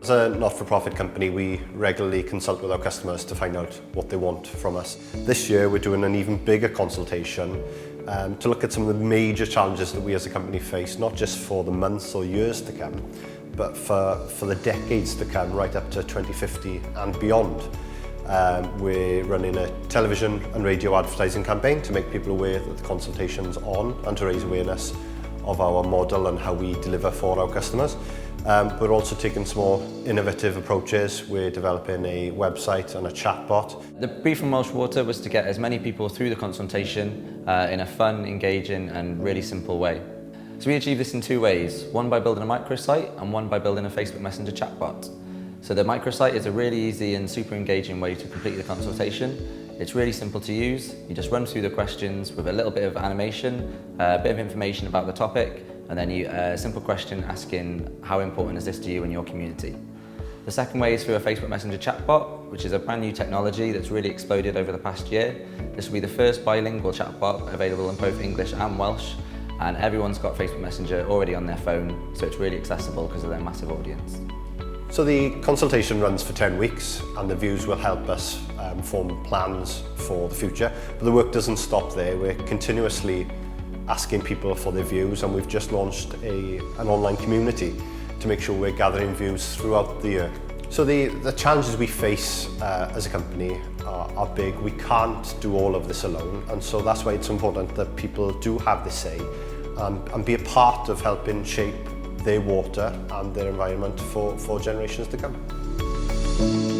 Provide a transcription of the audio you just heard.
As a not-for-profit company, we regularly consult with our customers to find out what they want from us. This year, we're doing an even bigger consultation to look at some of the major challenges that we as a company face, not just for the months or years to come, but for the decades to come, right up to 2050 and beyond. We're running a television and radio advertising campaign to make people aware that the consultation's on and to raise awareness of our model and how we deliver for our customers. We're also taking some more innovative approaches. We're developing a website and a chatbot. The brief from Welsh Water was to get as many people through the consultation in a fun, engaging and really simple way. So we achieve this in two ways, one by building a microsite and one by building a Facebook Messenger chatbot. So the microsite is a really easy and super engaging way to complete the consultation. It's really simple to use. You just run through the questions with a little bit of animation, a bit of information about the topic, and then a simple question asking how important is this to you and your community. The second way is through a Facebook Messenger chatbot, which is a brand new technology that's really exploded over the past year. This will be the first bilingual chatbot available in both English and Welsh, and everyone's got Facebook Messenger already on their phone, so it's really accessible because of their massive audience. So the consultation runs for 10 weeks and the views will help us form plans for the future. But the work doesn't stop there. We're continuously asking people for their views, and we've just launched an online community to make sure we're gathering views throughout the year. So the challenges we face as a company are big. We can't do all of this alone, and so that's why it's important that people do have this say and be a part of helping shape their water and their environment for generations to come.